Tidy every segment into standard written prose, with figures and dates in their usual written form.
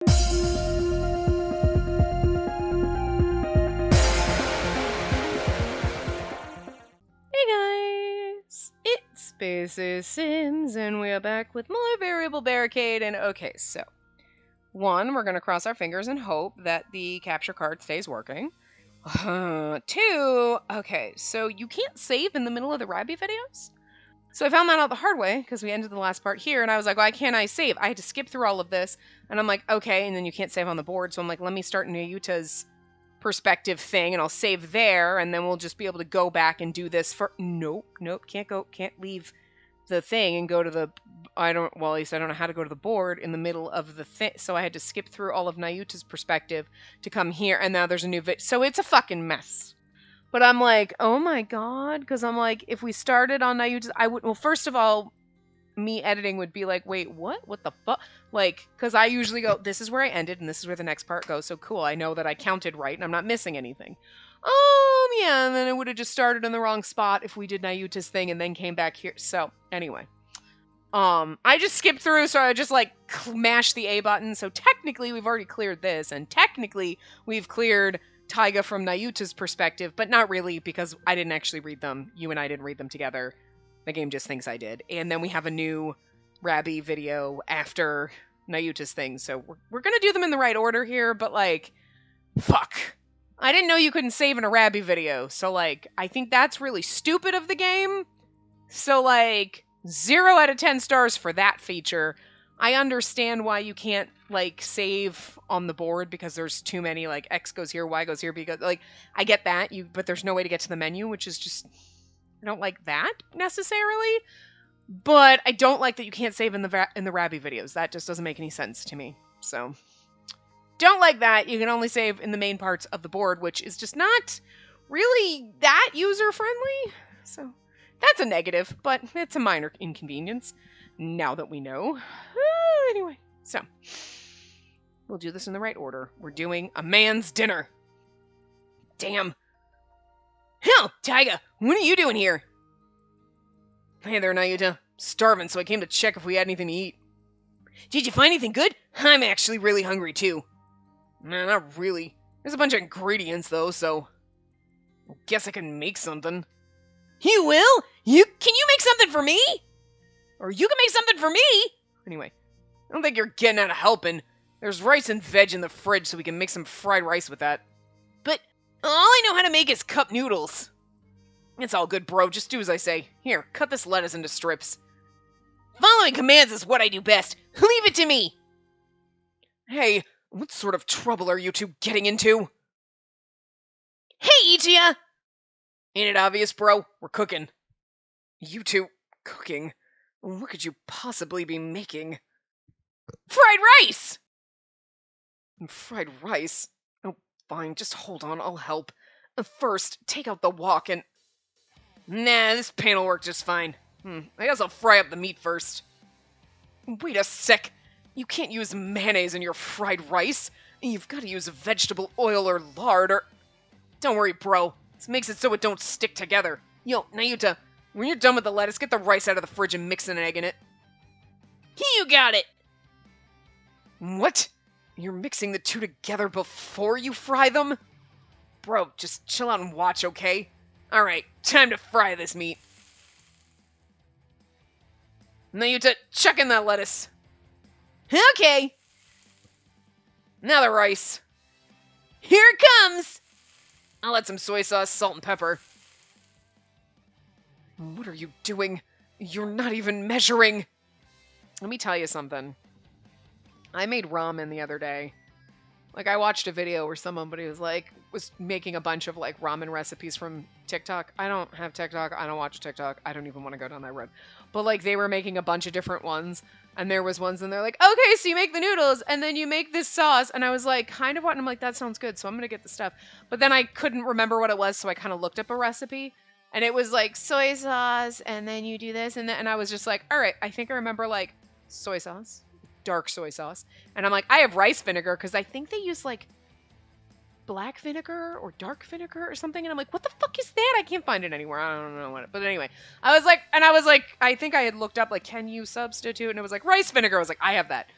Hey guys, it's Spacey Sims, and we are back with more variable barricade. And okay, so one, we're gonna cross our fingers and hope that the capture card stays working. Two, okay, so you can't save in the middle of the Rabby videos. So I found that out the hard way because we ended the last part here, and I was like, why can't I save? I had to skip through all of this, and I'm like, okay, and then you can't save on the board, so I'm like, let me start Nayuta's perspective thing, and I'll save there, and then we'll just be able to go back and do this for... Nope, can't leave the thing and go to the... at least I don't know how to go to the board in the middle of the thing, so I had to skip through all of Nayuta's perspective to come here, and now there's a new so it's a fucking mess. But I'm like, oh my god, because I'm like, if we started on Nayuta's, I would... Well, first of all, me editing would be like, wait, what? What the fuck? Like, because I usually go, this is where I ended, and this is where the next part goes, so cool, I know that I counted right, and I'm not missing anything. Yeah, and then it would have just started in the wrong spot if we did Nayuta's thing and then came back here. So, anyway. I just skipped through, so I just, like, mashed the A button, so technically we've already cleared this, and technically we've cleared Taiga from Nayuta's perspective, but not really, because I didn't actually read them. You and I didn't read them together. The game just thinks I did. And then we have a new Rabby video after Nayuta's thing, so we're gonna do them in the right order here, but, like, fuck. I didn't know you couldn't save in a Rabby video, so, like, I think that's really stupid of the game. So, like, 0 out of 10 stars for that feature. I understand why you can't, like, save on the board because there's too many, like, X goes here, Y goes here, because, like, I get that, but there's no way to get to the menu, which is just, I don't like that, necessarily, but I don't like that you can't save in the Rabby videos. That just doesn't make any sense to me, so... Don't like that. You can only save in the main parts of the board, which is just not really that user-friendly, so... That's a negative, but it's a minor inconvenience, now that we know. Anyway, so, we'll do this in the right order. We're doing a man's dinner. Damn. Hell, Taiga, what are you doing here? Hey there, Nayuta. Starving, so I came to check if we had anything to eat. Did you find anything good? I'm actually really hungry, too. Nah, not really. There's a bunch of ingredients, though, so... I guess I can make something. You will? Can you make something for me? Or you can make something for me? Anyway, I don't think you're getting out of helping. There's rice and veg in the fridge, so we can make some fried rice with that. But all I know how to make is cup noodles. It's all good, bro. Just do as I say. Here, cut this lettuce into strips. Following commands is what I do best. Leave it to me. Hey, what sort of trouble are you two getting into? Hey, Ichiya! Ain't it obvious, bro? We're cooking. You two cooking? What could you possibly be making? Fried rice! Fried rice? Oh, fine, just hold on, I'll help. First, take out the wok and... Nah, this pan will work just fine. I guess I'll fry up the meat first. Wait a sec. You can't use mayonnaise in your fried rice. You've got to use vegetable oil or lard or... Don't worry, bro. This makes it so it don't stick together. Yo, Nayuta, when you're done with the lettuce, get the rice out of the fridge and mix an egg in it. You got it! What? You're mixing the two together before you fry them? Bro, just chill out and watch, okay? Alright, time to fry this meat. Nayuta, chuck in that lettuce. Okay! Now the rice. Here it comes! I'll add some soy sauce, salt, and pepper. What are you doing? You're not even measuring! Let me tell you something. I made ramen the other day. Like, I watched a video where somebody was making a bunch of, like, ramen recipes from TikTok. I don't have TikTok. I don't watch TikTok. I don't even want to go down that road. But, like, they were making a bunch of different ones. And there was ones, and they're like, okay, so you make the noodles, and then you make this sauce. And I was like, kind of what? And I'm like, that sounds good, so I'm going to get the stuff. But then I couldn't remember what it was, so I kind of looked up a recipe. And it was, like, soy sauce, and then you do this, and I was just like, all right, I think I remember, like, soy sauce. Dark soy sauce. And I'm like, I have rice vinegar, because I think they use, like, black vinegar or dark vinegar or something. And I'm like, what the fuck is that? I can't find it anywhere. I don't know what. But anyway, I was like, I think I had looked up, like, can you substitute? And it was like, rice vinegar. I was like, I have that.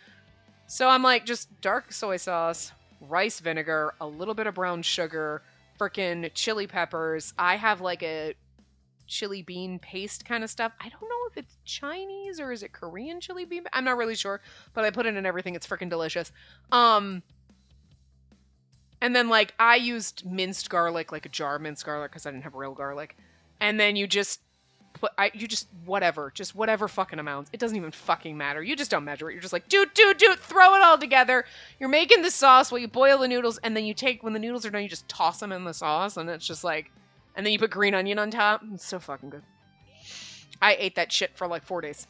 So I'm like, just dark soy sauce, rice vinegar, a little bit of brown sugar, frickin' chili peppers. I have like a chili bean paste kind of stuff. I don't know if it's Chinese or is it Korean chili bean. I'm not really sure, but I put it in everything. It's freaking delicious. And then like I used minced garlic, like a jar of minced garlic because I didn't have real garlic. And then you just just whatever fucking amounts. It doesn't even fucking matter. You just don't measure it. You're just like, dude, throw it all together. You're making the sauce while you boil the noodles, and then when the noodles are done, you just toss them in the sauce, and it's just like, and then you put green onion on top. It's so fucking good. I ate that shit for like 4 days.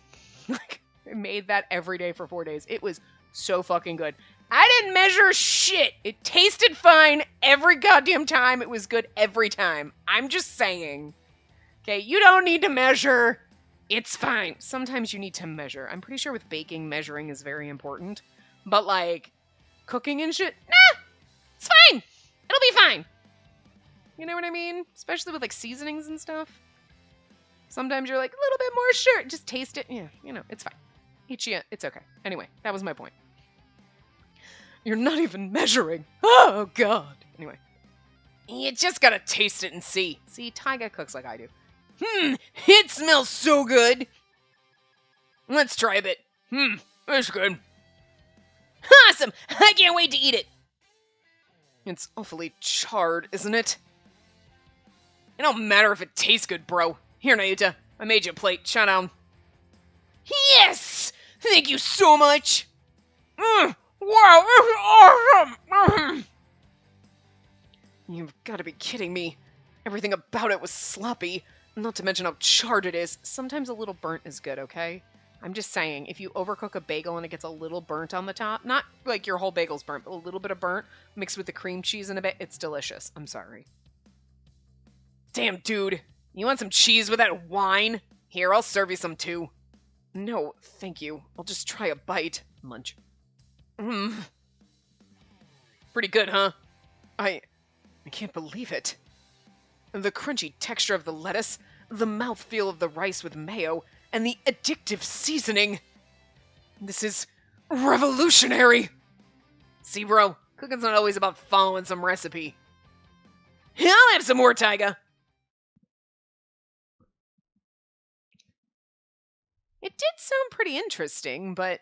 Like, I made that every day for 4 days. It was so fucking good. I didn't measure shit. It tasted fine every goddamn time. It was good every time. I'm just saying. Okay, you don't need to measure. It's fine. Sometimes you need to measure. I'm pretty sure with baking, measuring is very important. But like, cooking and shit, nah, it's fine. It'll be fine. You know what I mean? Especially with like seasonings and stuff. Sometimes you're like, a little bit more, sure. Just taste it. Yeah, you know, it's fine. It's okay. Anyway, that was my point. You're not even measuring. Oh, God. Anyway. You just gotta taste it and see. See, Taiga cooks like I do. It smells so good. Let's try a bit. It's good. Awesome. I can't wait to eat it. It's awfully charred, isn't it? It don't matter if it tastes good, bro. Here, Nayuta. I made you a plate. Chow down. Yes! Thank you so much. Wow, this is awesome. You've got to be kidding me. Everything about it was sloppy. Not to mention how charred it is. Sometimes a little burnt is good, okay? I'm just saying, if you overcook a bagel and it gets a little burnt on the top, not like your whole bagel's burnt, but a little bit of burnt mixed with the cream cheese in a bit, it's delicious. I'm sorry. Damn, dude. You want some cheese with that wine? Here, I'll serve you some too. No, thank you. I'll just try a bite. Munch. Pretty good, huh? I can't believe it. The crunchy texture of the lettuce, the mouthfeel of the rice with mayo, and the addictive seasoning. This is revolutionary. See, bro, cooking's not always about following some recipe. I'll have some more, Taiga. It did sound pretty interesting, but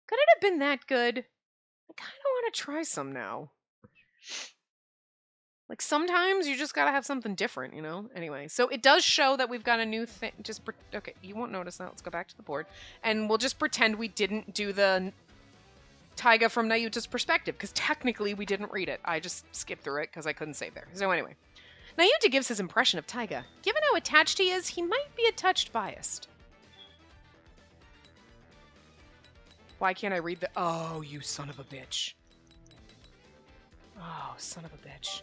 could it have been that good? I kind of want to try some now. Like, sometimes you just gotta have something different, you know? Anyway, so it does show that we've got a new thing. Okay, you won't notice that. Let's go back to the board. And we'll just pretend we didn't do the Taiga from Nayuta's perspective, because technically we didn't read it. I just skipped through it because I couldn't save there. So anyway, Nayuta gives his impression of Taiga. Given how attached he is, he might be a touch biased. Why can't I read the... Oh, you son of a bitch. Oh, son of a bitch.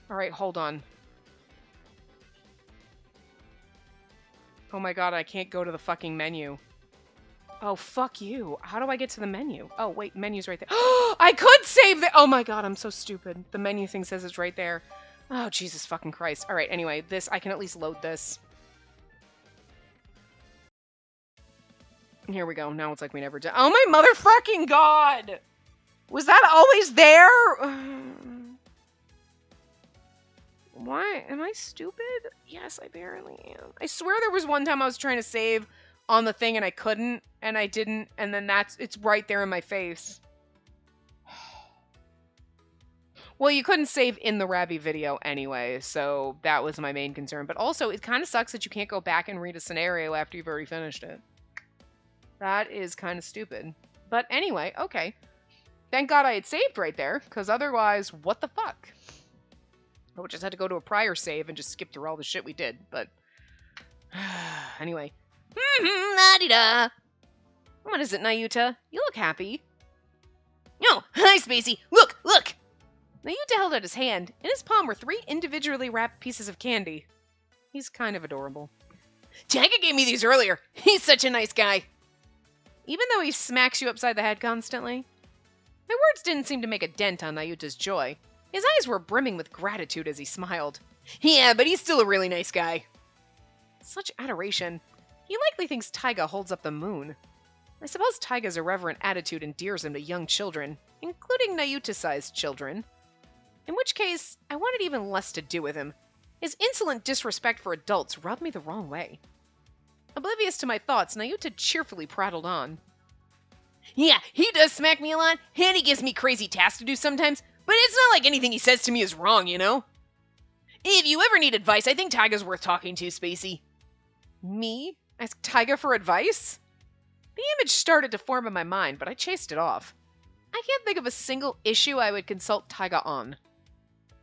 All right, hold on. Oh my god, I can't go to the fucking menu. Oh, fuck you. How do I get to the menu? Oh, wait, menu's right there. I could save the... Oh my god, I'm so stupid. The menu thing says it's right there. Oh, Jesus fucking Christ. All right, anyway, I can at least load this. Here we go. Now it's like we never did. Oh my motherfucking god! Was that always there? Why? Am I stupid? Yes, I apparently am. I swear there was one time I was trying to save on the thing and I couldn't, and I didn't, and then it's right there in my face. Well, you couldn't save in the Rabby video anyway, so that was my main concern. But also, it kind of sucks that you can't go back and read a scenario after you've already finished it. That is kind of stupid. But anyway, okay. Thank God I had saved right there, because otherwise, what the fuck? I would just had to go to a prior save and just skip through all the shit we did, but... Anyway. La-di-da. What is it, Nayuta? You look happy. Oh, hi, Spacey. Look! Nayuta held out his hand. In his palm were 3 individually wrapped pieces of candy. He's kind of adorable. Taiga gave me these earlier. He's such a nice guy. Even though he smacks you upside the head constantly. My words didn't seem to make a dent on Nayuta's joy. His eyes were brimming with gratitude as he smiled. Yeah, but he's still a really nice guy. Such adoration. He likely thinks Taiga holds up the moon. I suppose Taiga's irreverent attitude endears him to young children, including Nayuta-sized children. In which case, I wanted even less to do with him. His insolent disrespect for adults rubbed me the wrong way. Oblivious to my thoughts, Nayuta cheerfully prattled on. Yeah, he does smack me a lot, and he gives me crazy tasks to do sometimes, but it's not like anything he says to me is wrong, you know? If you ever need advice, I think Taiga's worth talking to, Spacey. Me? Ask Taiga for advice? The image started to form in my mind, but I chased it off. I can't think of a single issue I would consult Taiga on.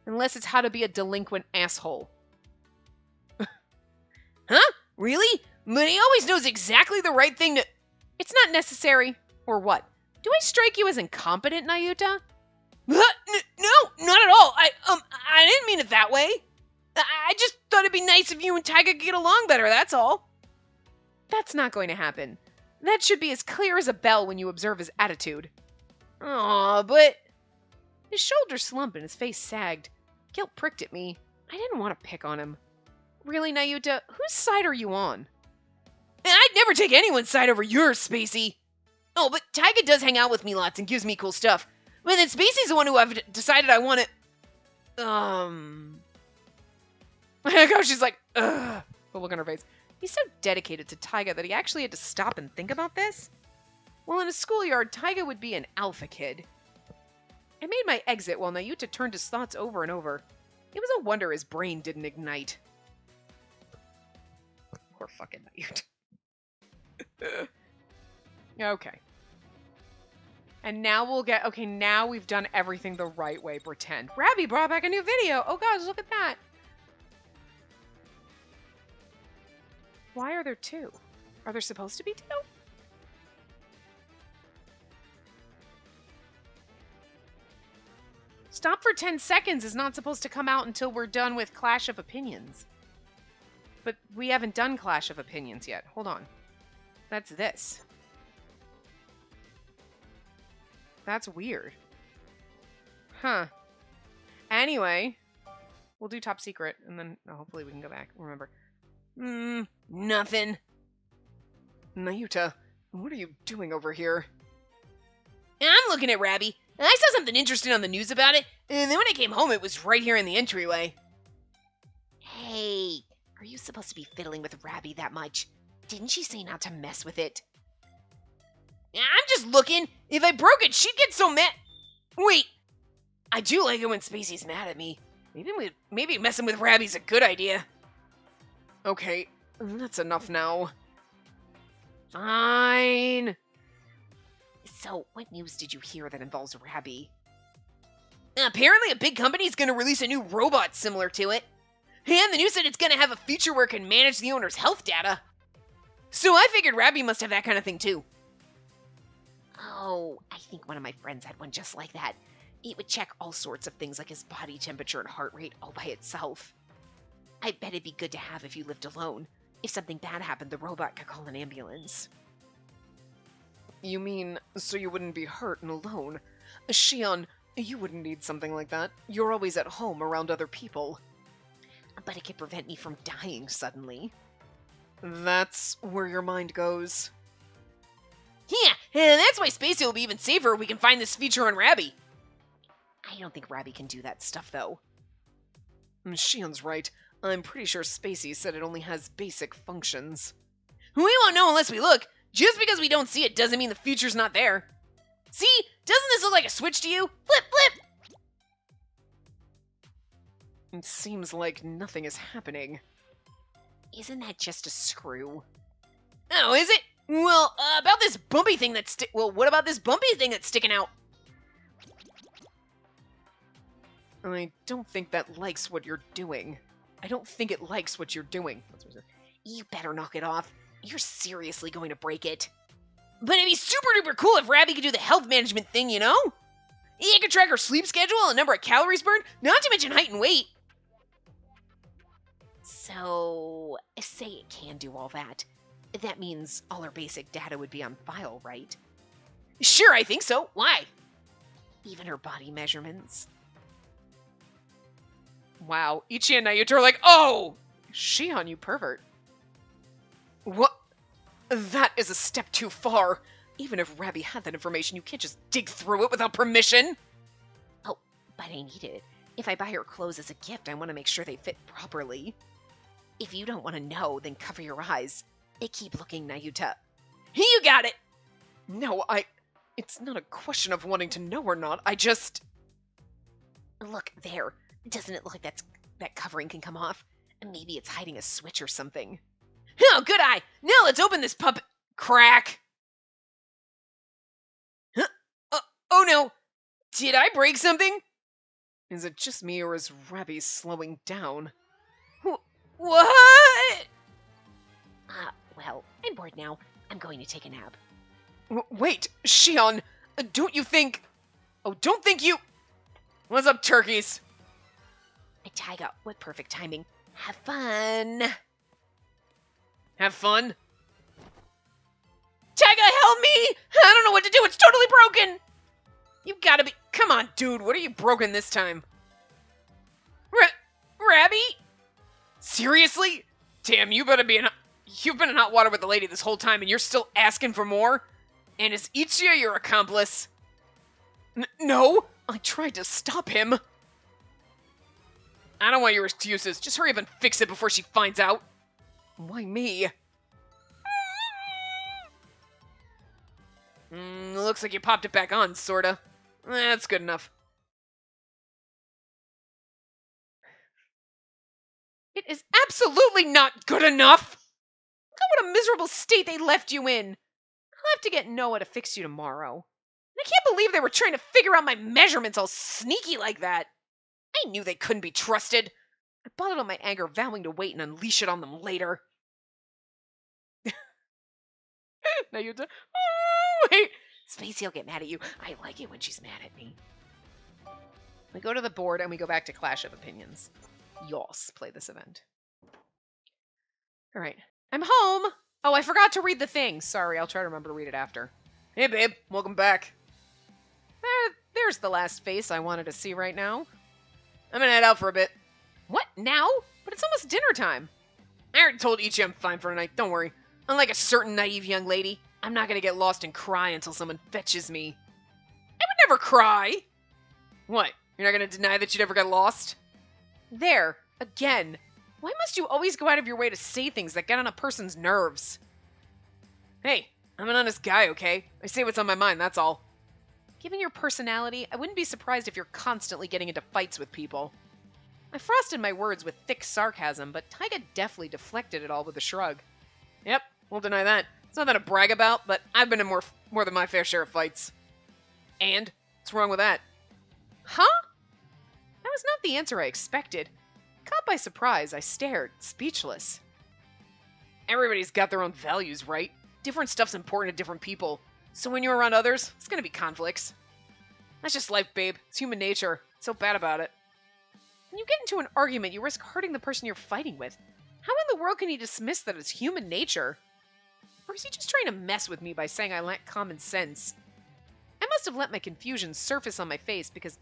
Unless it's how to be a delinquent asshole. Huh? Really? But he always knows exactly the right thing to... It's not necessary. Or what? Do I strike you as incompetent, Nayuta? No, not at all. I didn't mean it that way. I just thought it'd be nice if you and Taiga could get along better, that's all. That's not going to happen. That should be as clear as a bell when you observe his attitude. Aw, but... His shoulders slumped and his face sagged. Guilt pricked at me. I didn't want to pick on him. Really, Nayuta, whose side are you on? I'd never take anyone's side over yours, Spacey. Oh, but Taiga does hang out with me lots and gives me cool stuff. But then Spacey's the one who I've decided I want to... I go, she's like, ugh, the look on her face. He's so dedicated to Taiga that he actually had to stop and think about this? Well, in a schoolyard, Taiga would be an alpha kid. I made my exit while Nayuta turned his thoughts over and over. It was a wonder his brain didn't ignite. Poor fucking Nayuta. Okay. And now we'll get... Okay, now we've done everything the right way. Pretend. Rabbi brought back a new video. Oh gosh, look at that. Why are there two? Are there supposed to be two? Stop for 10 seconds is not supposed to come out until we're done with Clash of Opinions. But we haven't done Clash of Opinions yet. Hold on. That's this. That's weird. Huh. Anyway, we'll do Top Secret, and then hopefully we can go back. Remember. Nothing. Nayuta, what are you doing over here? I'm looking at Rabbi. I saw something interesting on the news about it, and then when I came home, it was right here in the entryway. Hey, are you supposed to be fiddling with Rabbi that much? Didn't she say not to mess with it? I'm just looking. If I broke it, she'd get so mad. Wait, I do like it when Spacey's mad at me. Maybe messing with Rabbi's a good idea. Okay, that's enough now. Fine. So, what news did you hear that involves Rabbi? Apparently a big company is going to release a new robot similar to it. And the news said it's going to have a feature where it can manage the owner's health data. So I figured Rabbi must have that kind of thing too. Oh, I think one of my friends had one just like that. It would check all sorts of things like his body temperature and heart rate all by itself. I bet it'd be good to have if you lived alone. If something bad happened, the robot could call an ambulance. You mean, so you wouldn't be hurt and alone? Shion, you wouldn't need something like that. You're always at home around other people. But it could prevent me from dying suddenly. That's where your mind goes. Yeah, and that's why Spacey will be even safer if we can find this feature on Rabbi. I don't think Rabbi can do that stuff, though. Shion's right. I'm pretty sure Spacey said it only has basic functions. We won't know unless we look. Just because we don't see it doesn't mean the feature's not there. See? Doesn't this look like a switch to you? Flip, flip! It seems like nothing is happening. Isn't that just a screw? Oh, is it? Well, about this bumpy thing that's what about this bumpy thing that's sticking out? I don't think that likes what you're doing. I don't think it likes what you're doing. You better knock it off. You're seriously going to break it. But it'd be super duper cool if Rabbi could do the health management thing, you know? He could track her sleep schedule and number of calories burned, not to mention height and weight. So, say it can do all that. That means all her basic data would be on file, right? Sure, I think so. Why? Even her body measurements. Wow, Ichi and Nayuta are like, oh! Shion, you pervert. What? That is a step too far. Even if Rabbi had that information, you can't just dig through it without permission. Oh, but I need it. If I buy her clothes as a gift, I want to make sure they fit properly. If you don't want to know, then cover your eyes. They keep looking, Nayuta. You got it! No, it's not a question of wanting to know or not, I just... Look, there. Doesn't it look like that covering can come off? Maybe it's hiding a switch or something. Oh, good eye! Now let's open this puppet... Crack! Huh? Oh no! Did I break something? Is it just me, or is Rabbi slowing down? What? Well, I'm bored now. I'm going to take a nap. Wait, Shion, don't you think... Oh, don't think you... What's up, turkeys? Taiga, what perfect timing. Have fun. Have fun? Taiga, help me! I don't know what to do, it's totally broken! You gotta be... Come on, dude, what are you broken this time? Rabbi? Seriously? Damn, you've been in hot water with the lady this whole time and you're still asking for more? And is Ichiya your accomplice? No, I tried to stop him. I don't want your excuses. Just hurry up and fix it before she finds out. Why me? Looks like you popped it back on, sorta. That's good enough. It is absolutely not good enough! Look at what a miserable state they left you in. I'll have to get Noah to fix you tomorrow. And I can't believe they were trying to figure out my measurements all sneaky like that. I knew they couldn't be trusted. I bottled up my anger, vowing to wait and unleash it on them later. Now you're done. Oh, wait. Spacey will get mad at you. I like it when she's mad at me. We go to the board and we go back to Clash of Opinions. Yos, play this event. All right. I'm home. Oh, I forgot to read the thing. Sorry, I'll try to remember to read it after. Hey, babe. Welcome back. There's the last face I wanted to see right now. I'm gonna head out for a bit. What, now? But it's almost dinner time. I already told Ichi I'm fine for tonight. Don't worry. Unlike a certain naive young lady, I'm not gonna get lost and cry until someone fetches me. I would never cry. What? You're not gonna deny that you never got lost? There. Again. Why must you always go out of your way to say things that get on a person's nerves? Hey, I'm an honest guy, okay? I say what's on my mind, that's all. Given your personality, I wouldn't be surprised if you're constantly getting into fights with people. I frosted my words with thick sarcasm, but Taiga deftly deflected it all with a shrug. Yep, won't deny that. It's nothing to brag about, but I've been in more than my fair share of fights. And? What's wrong with that? Huh? That was not the answer I expected. Caught by surprise, I stared, speechless. Everybody's got their own values, right? Different stuff's important to different people. So when you're around others, it's gonna be conflicts. That's just life, babe. It's human nature. What's so bad about it? When you get into an argument, you risk hurting the person you're fighting with. How in the world can he dismiss that as human nature? Or is he just trying to mess with me by saying I lack common sense? I must have let my confusion surface on my face because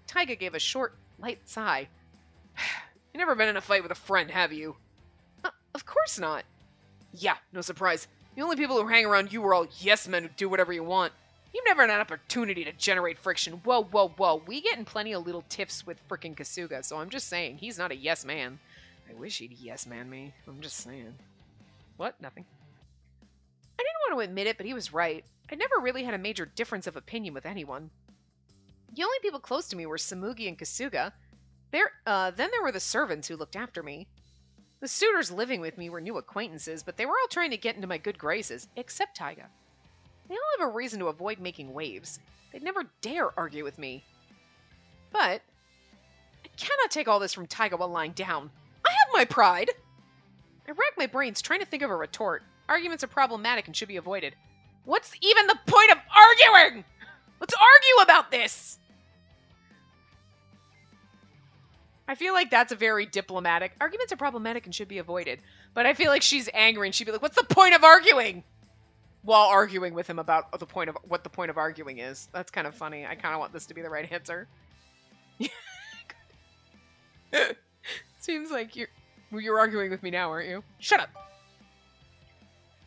Taiga gave a short, light sigh. You've never been in a fight with a friend, have you? Of course not. Yeah, no surprise. The only people who hang around you are all yes men who do whatever you want. You've never had an opportunity to generate friction. Whoa, whoa, whoa. We get in plenty of little tiffs with frickin' Kasuga, so I'm just saying, he's not a yes man. I wish he'd yes man me. I'm just saying. What? Nothing. I didn't want to admit it, but he was right. I never really had a major difference of opinion with anyone. The only people close to me were Samugi and Kasuga. Then there were the servants who looked after me. The suitors living with me were new acquaintances, but they were all trying to get into my good graces, except Taiga. They all have a reason to avoid making waves. They'd never dare argue with me. But I cannot take all this from Taiga while lying down. I have my pride! I rack my brains trying to think of a retort. Arguments are problematic and should be avoided. What's even the point of arguing? Let's argue about this! I feel like that's a very diplomatic. Arguments are problematic and should be avoided. But I feel like she's angry and she'd be like, what's the point of arguing? While arguing with him about what the point of arguing is. That's kind of funny. I kind of want this to be the right answer. Seems like you're arguing with me now, aren't you? Shut up.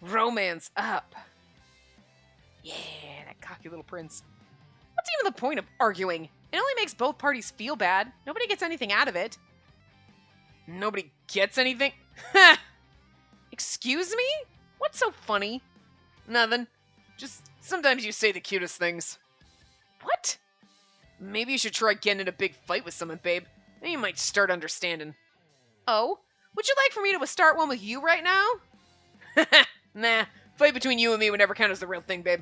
Romance up. Yeah, that cocky little prince. What's even the point of arguing? It only makes both parties feel bad. Nobody gets anything out of it. Nobody gets anything? Ha! Excuse me? What's so funny? Nothing. Just sometimes you say the cutest things. What? Maybe you should try getting in a big fight with someone, babe. Then you might start understanding. Oh? Would you like for me to start one with you right now? Nah, fight between you and me would never count as the real thing, babe.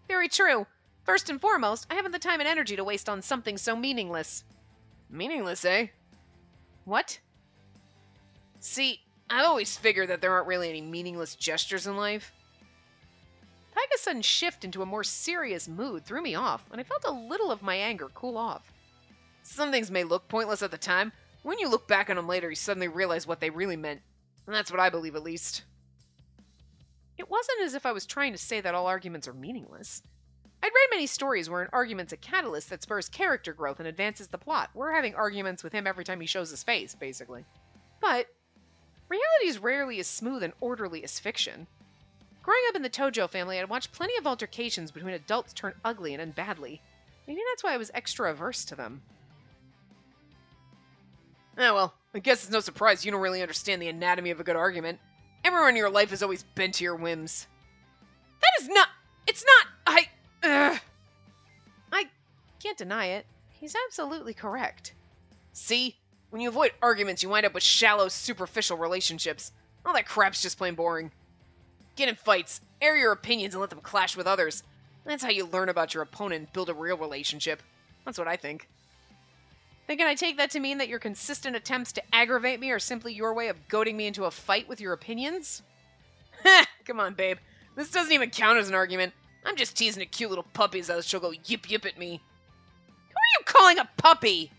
Very true. First and foremost, I haven't the time and energy to waste on something so meaningless. Meaningless, eh? What? See, I've always figured that there aren't really any meaningless gestures in life. Tyga's sudden shift into a more serious mood threw me off, and I felt a little of my anger cool off. Some things may look pointless at the time. When you look back on them later, you suddenly realize what they really meant. And that's what I believe, at least. It wasn't as if I was trying to say that all arguments are meaningless. I'd read many stories where an argument's a catalyst that spurs character growth and advances the plot. We're having arguments with him every time he shows his face, basically. But reality is rarely as smooth and orderly as fiction. Growing up in the Tojo family, I'd watched plenty of altercations between adults turn ugly and end badly. Maybe that's why I was extra averse to them. Oh well, I guess it's no surprise you don't really understand the anatomy of a good argument. Everyone in your life has always bent to your whims. That is not... It's not... I can't deny it. He's absolutely correct. See? When you avoid arguments, you wind up with shallow, superficial relationships. All that crap's just plain boring. Get in fights, air your opinions, and let them clash with others. That's how you learn about your opponent and build a real relationship. That's what I think. Then can I take that to mean that your consistent attempts to aggravate me are simply your way of goading me into a fight with your opinions? Heh, come on, babe. This doesn't even count as an argument. I'm just teasing a cute little puppy as she'll go yip yip at me. Who are you calling a puppy?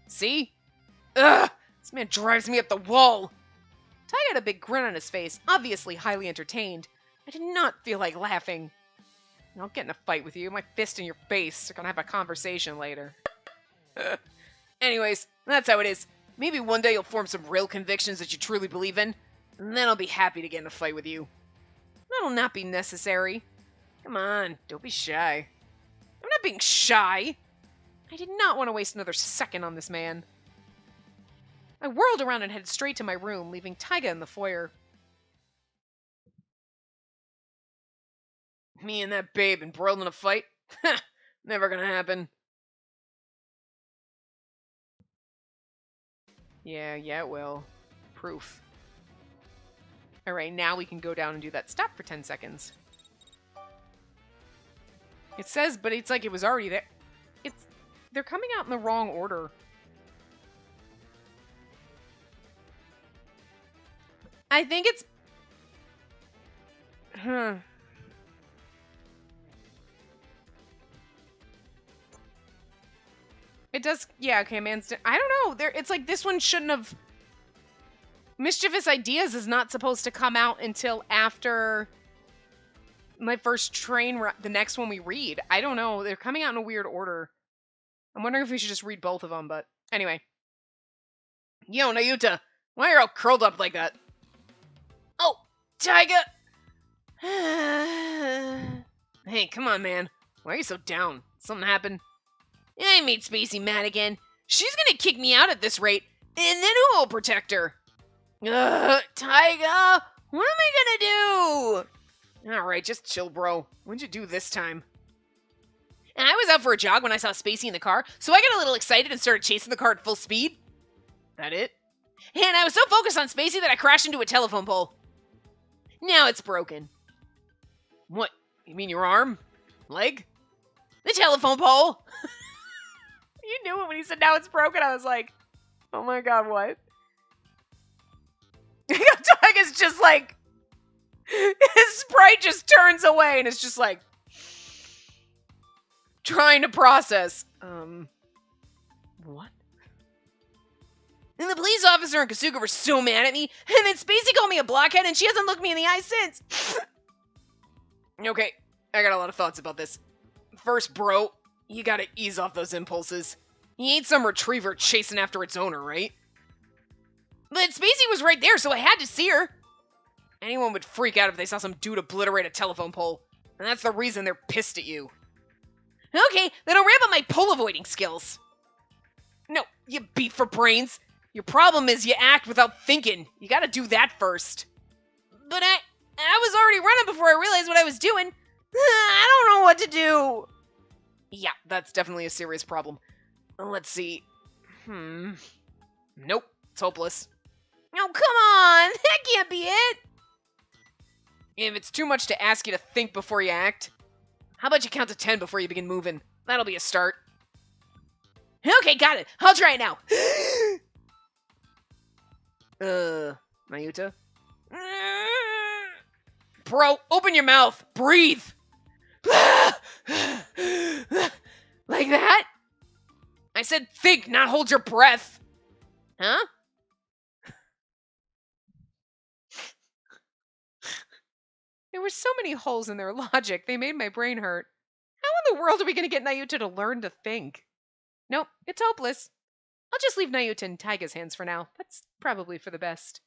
See? Ugh, this man drives me up the wall. Ty had a big grin on his face, obviously highly entertained. I did not feel like laughing. I'll get in a fight with you, my fist in your face. We're gonna have a conversation later. Anyways, that's how it is. Maybe one day you'll form some real convictions that you truly believe in, and then I'll be happy to get in a fight with you. That'll not be necessary. Come on, don't be shy. I'm not being shy. I did not want to waste another second on this man. I whirled around and headed straight to my room, leaving Taiga in the foyer. Me and that babe embroiled in a fight? Never gonna happen. Yeah, it will. Proof. Alright, now we can go down and do that stop for 10 seconds. It says, but it's like it was already there. They're coming out in the wrong order. I think it's... It does... Yeah, okay, man's... I don't know. It's like this one shouldn't have... Mischievous Ideas is not supposed to come out until after my first train... The next one we read. I don't know. They're coming out in a weird order. I'm wondering if we should just read both of them, but... Anyway. Yo, Nayuta. Why are you all curled up like that? Oh, Taiga! Hey, come on, man. Why are you so down? Something happened? I made Spacey mad again. She's gonna kick me out at this rate, and then who will protect her? Taiga! What am I gonna do? Alright, just chill, bro. What'd you do this time? And I was out for a jog when I saw Spacey in the car, so I got a little excited and started chasing the car at full speed. That it? And I was so focused on Spacey that I crashed into a telephone pole. Now it's broken. What? You mean your arm? Leg? The telephone pole! You knew it when he said now it's broken. I was like, oh my god, what? Taiga's just like, his sprite just turns away and it's just like, trying to process. What? And the police officer and Kasuga were so mad at me, and then Spacey called me a blockhead, and she hasn't looked me in the eye since. Okay, I got a lot of thoughts about this. First, bro, you gotta ease off those impulses. He ain't some retriever chasing after its owner, right? But Spacey was right there, so I had to see her. Anyone would freak out if they saw some dude obliterate a telephone pole. And that's the reason they're pissed at you. Okay, then I'll ramp up my pole avoiding skills. No, you beat for brains. Your problem is you act without thinking. You gotta do that first. But I was already running before I realized what I was doing. I don't know what to do. Yeah, that's definitely a serious problem. Let's see. Nope, it's hopeless. Oh, come on. That can't be it. If it's too much to ask you to think before you act, how about you count to 10 before you begin moving? That'll be a start. Okay, got it. I'll try it now. Mayuta? Bro, open your mouth. Breathe. Like that? I said think, not hold your breath. Huh? There were so many holes in their logic, they made my brain hurt. How in the world are we going to get Nayuta to learn to think? Nope, it's hopeless. I'll just leave Nayuta in Taiga's hands for now. That's probably for the best.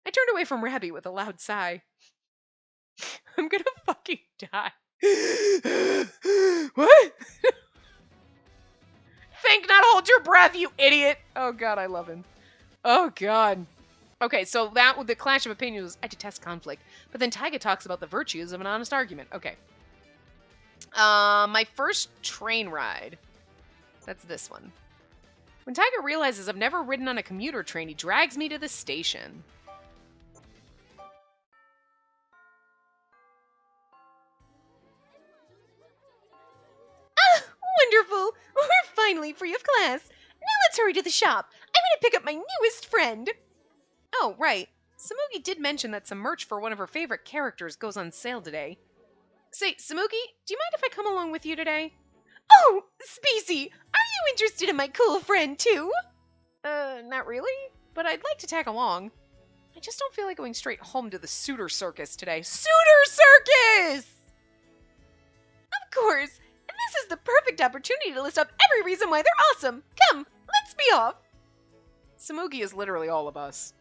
I turned away from Rabbi with a loud sigh. I'm gonna fucking die. What? Think, not hold your breath, you idiot! Oh god, I love him. Oh god. Okay, so that with the clash of opinions was, I detest conflict. But then Taiga talks about the virtues of an honest argument. Okay. My first train ride. That's this one. When Taiga realizes I've never ridden on a commuter train, he drags me to the station. Ah, wonderful! We're finally free of class. Now let's hurry to the shop. I'm going to pick up my newest friend. Oh, right. Samugi did mention that some merch for one of her favorite characters goes on sale today. Say, Samugi, do you mind if I come along with you today? Oh, Spacey, are you interested in my cool friend too? Not really, but I'd like to tag along. I just don't feel like going straight home to the Suitor Circus today. Suitor Circus! Of course, and this is the perfect opportunity to list off every reason why they're awesome. Come, let's be off. Samugi is literally all of us.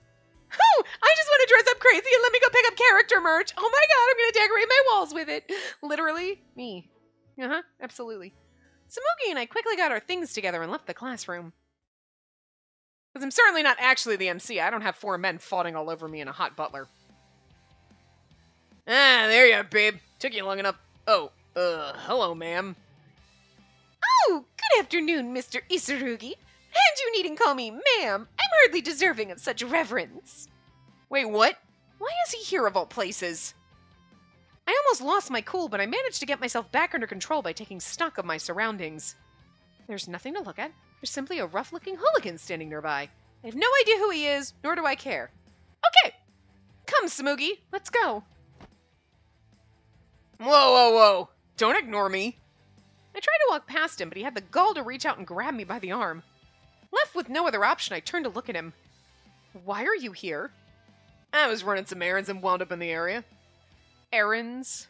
Oh, I just want to dress up crazy and let me go pick up character merch. Oh my god, I'm going to decorate my walls with it. Literally, me. Uh-huh, absolutely. Samugi and I quickly got our things together and left the classroom. Because I'm certainly not actually the MC. I don't have 4 men fawning all over me in a hot butler. Ah, there you are, babe. Took you long enough. Oh, hello, ma'am. Oh, good afternoon, Mr. Isurugi. And you needn't call me ma'am. I'm hardly deserving of such reverence. Wait, what? Why is he here of all places? I almost lost my cool, but I managed to get myself back under control by taking stock of my surroundings. There's nothing to look at. There's simply a rough-looking hooligan standing nearby. I have no idea who he is, nor do I care. Okay, come, Samugi, let's go. Whoa, whoa, whoa. Don't ignore me. I tried to walk past him, but he had the gall to reach out and grab me by the arm. Left with no other option, I turned to look at him. Why are you here? I was running some errands and wound up in the area. Errands?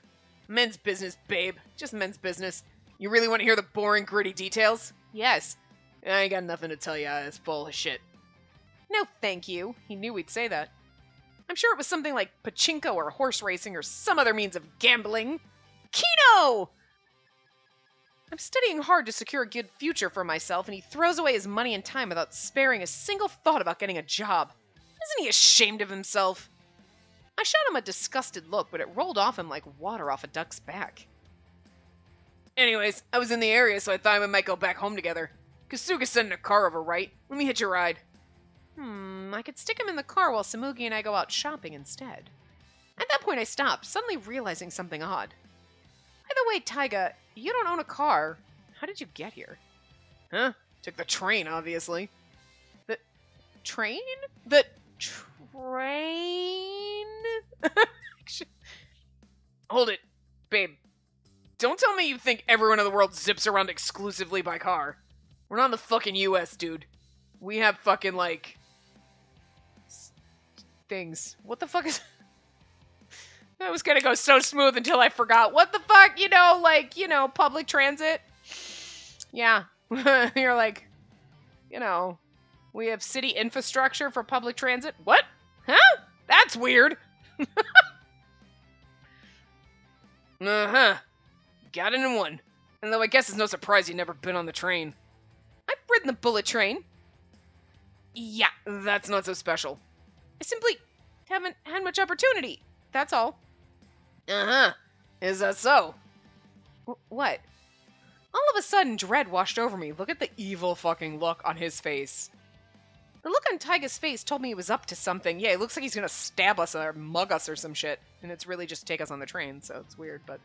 Men's business, babe. Just men's business. You really want to hear the boring, gritty details? Yes. I ain't got nothing to tell you. It's bullshit. No, thank you. He knew we'd say that. I'm sure it was something like pachinko or horse racing or some other means of gambling. Kino! I'm studying hard to secure a good future for myself, and he throws away his money and time without sparing a single thought about getting a job. Isn't he ashamed of himself? I shot him a disgusted look, but it rolled off him like water off a duck's back. Anyways, I was in the area, so I thought we might go back home together. Kasuga's sending a car over, right? Let me hitch a ride. I could stick him in the car while Samugi and I go out shopping instead. At that point, I stopped, suddenly realizing something odd. By the way, Taiga, you don't own a car. How did you get here? Huh? Took the train, obviously. The train? The train? Hold it, babe. Don't tell me you think everyone in the world zips around exclusively by car. We're not in the fucking US, dude. We have fucking, like, things. What the fuck is... That was gonna go so smooth until I forgot. What the fuck? You know, like, you know, public transit? Yeah. You're like, you know, we have city infrastructure for public transit? What? Huh? That's weird. Uh-huh. Got it in one. And though I guess it's no surprise you've never been on the train. I've ridden the bullet train. Yeah, that's not so special. I simply haven't had much opportunity. That's all. Uh-huh. Is that so? What? All of a sudden, dread washed over me. Look at the evil fucking look on his face. The look on Tyga's face told me he was up to something. Yeah, it looks like he's gonna stab us or mug us or some shit. And it's really just take us on the train, so it's weird, but...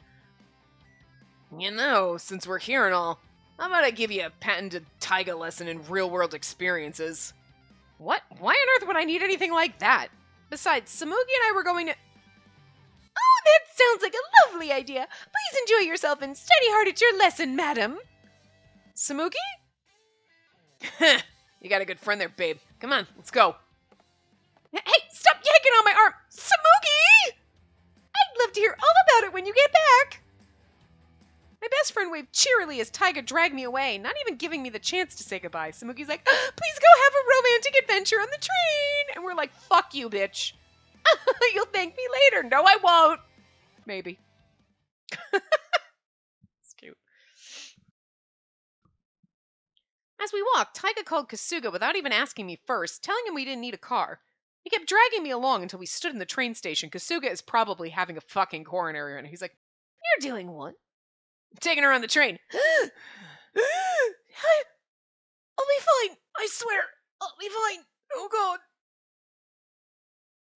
You know, since we're here and all, I'm gonna give you a patented Tyga lesson in real-world experiences. What? Why on earth would I need anything like that? Besides, Samugi and I were going to... Oh, that sounds like a lovely idea. Please enjoy yourself and study hard at your lesson, madam. Samugi? You got a good friend there, babe. Come on, let's go. Hey, stop yanking on my arm! Samugi! I'd love to hear all about it when you get back. My best friend waved cheerily as Tyga dragged me away, not even giving me the chance to say goodbye. Samugi's like, please go have a romantic adventure on the train! And we're like, fuck you, bitch. You'll thank me later. No, I won't. Maybe. It's cute. As we walked, Tyga called Kasuga without even asking me first, telling him we didn't need a car. He kept dragging me along until we stood in the train station. Kasuga is probably having a fucking coronary right now. He's like, you're doing what? Taking her on the train. I'll be fine. I swear. I'll be fine. Oh, God.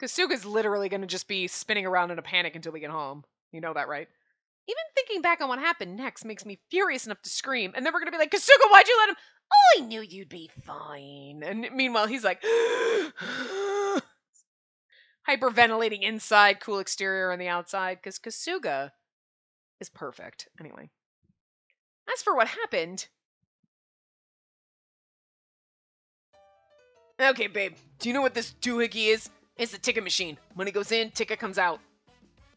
Kasuga's literally going to just be spinning around in a panic until we get home. You know that, right? Even thinking back on what happened next makes me furious enough to scream, and then we're going to be like, Kasuga, why'd you let him? Oh, I knew you'd be fine. And meanwhile, he's like, hyperventilating inside, cool exterior on the outside, because Kasuga is perfect. Anyway. As for what happened... Okay, babe. Do you know what this doohickey is? It's the ticket machine. Money goes in, ticket comes out.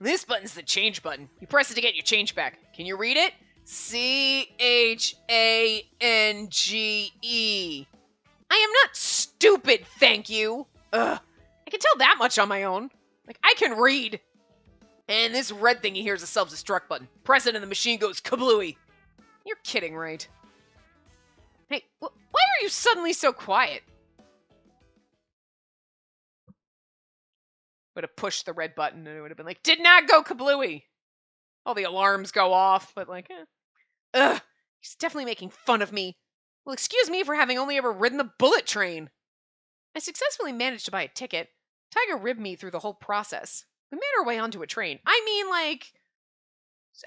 This button's the change button. You press it to get your change back. Can you read it? C-H-A-N-G-E. I am not stupid, thank you. Ugh. I can tell that much on my own. Like, I can read. And this red thingy here is a self-destruct button. Press it and the machine goes kablooey. You're kidding, right? Hey, why are you suddenly so quiet? Would have pushed the red button and it would have been like, did not go kablooey. All the alarms go off, but like, Ugh, he's definitely making fun of me. Well, excuse me for having only ever ridden the bullet train. I successfully managed to buy a ticket. Tyga ribbed me through the whole process. We made our way onto a train. I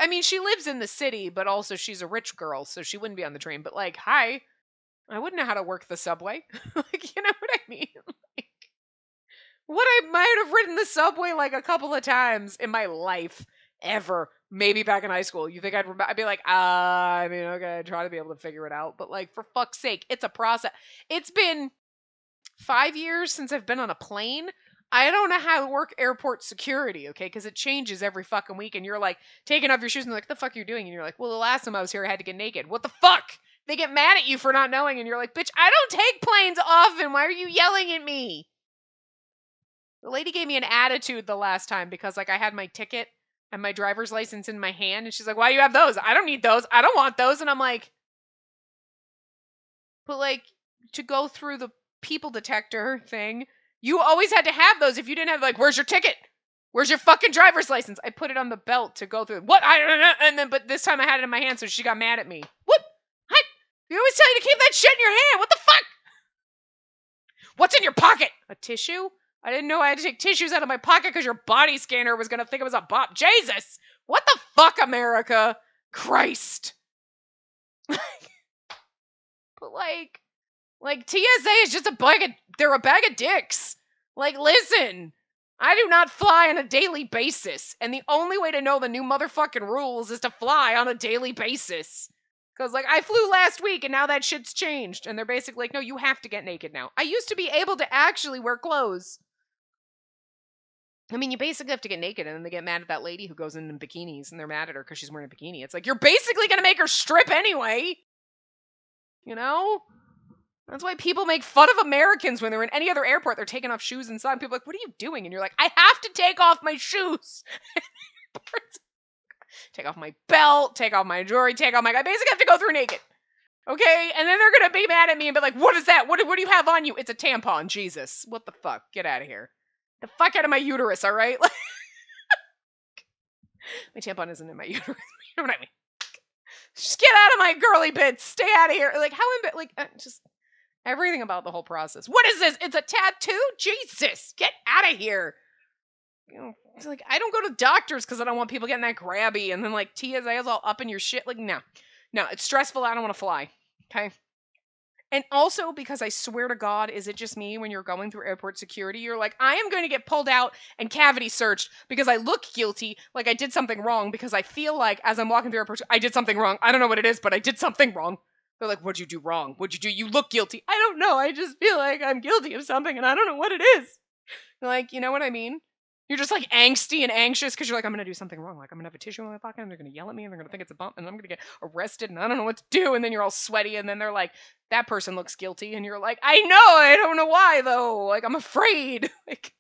mean, she lives in the city, but also she's a rich girl, so she wouldn't be on the train. But like, hi, I wouldn't know how to work the subway. Like, you know what I mean? Like, what I might have ridden the subway like a couple of times in my life, ever. Maybe back in high school. You think I'd be like, I mean, okay, I try to be able to figure it out. But like, for fuck's sake, it's a process. It's been 5 years since I've been on a plane. I don't know how to work airport security, okay? Because it changes every fucking week, and you're like taking off your shoes, and they're like, "The fuck are you doing?" And you're like, "Well, the last time I was here, I had to get naked." What the fuck? They get mad at you for not knowing, and you're like, "Bitch, I don't take planes often. Why are you yelling at me?" The lady gave me an attitude the last time because like I had my ticket and my driver's license in my hand, and she's like, "Why do you have those? I don't need those. I don't want those." And I'm like, "But like to go through the people detector thing." You always had to have those. If you didn't have, like, where's your ticket? Where's your fucking driver's license? I put it on the belt to go through. What? I don't know. And then, but this time I had it in my hand, so she got mad at me. What? You always tell you to keep that shit in your hand. What the fuck? What's in your pocket? A tissue? I didn't know I had to take tissues out of my pocket because your body scanner was going to think it was a bop. Jesus! What the fuck, America? Christ. But like TSA is just they're a bag of dicks. Like, listen, I do not fly on a daily basis. And the only way to know the new motherfucking rules is to fly on a daily basis. Because, like, I flew last week and now that shit's changed. And they're basically like, no, you have to get naked now. I used to be able to actually wear clothes. I mean, you basically have to get naked and then they get mad at that lady who goes in bikinis and they're mad at her because she's wearing a bikini. It's like, you're basically going to make her strip anyway. You know? That's why people make fun of Americans when they're in any other airport. They're taking off shoes inside. People are like, what are you doing? And you're like, I have to take off my shoes. take off my belt, take off my jewelry, take off my... I basically have to go through naked. Okay? And then they're going to be mad at me and be like, what is that? What do you have on you? It's a tampon. Jesus. What the fuck? Get out of here. The fuck out of my uterus, all right? My tampon isn't in my uterus. You know what I mean? Just get out of my girly bits. Stay out of here. Like, just everything about the whole process. What is this? It's a tattoo? Jesus. Get out of here. You know, it's like, I don't go to doctors because I don't want people getting that grabby and then like TSA's all up in your shit. Like, no, it's stressful. I don't want to fly. Okay. And also because I swear to God, is it just me when you're going through airport security? You're like, I am going to get pulled out and cavity searched because I look guilty, like I did something wrong, because I feel like as I'm walking through airport, I did something wrong. I don't know what it is, but I did something wrong. They're like, what'd you do wrong? What'd you do? You look guilty. I don't know. I just feel like I'm guilty of something and I don't know what it is. Like, you know what I mean? You're just like angsty and anxious because you're like, I'm going to do something wrong. Like, I'm going to have a tissue in my pocket and they're going to yell at me and they're going to think it's a bump and I'm going to get arrested and I don't know what to do. And then you're all sweaty and then they're like, that person looks guilty. And you're like, I know. I don't know why though. Like, I'm afraid. Like,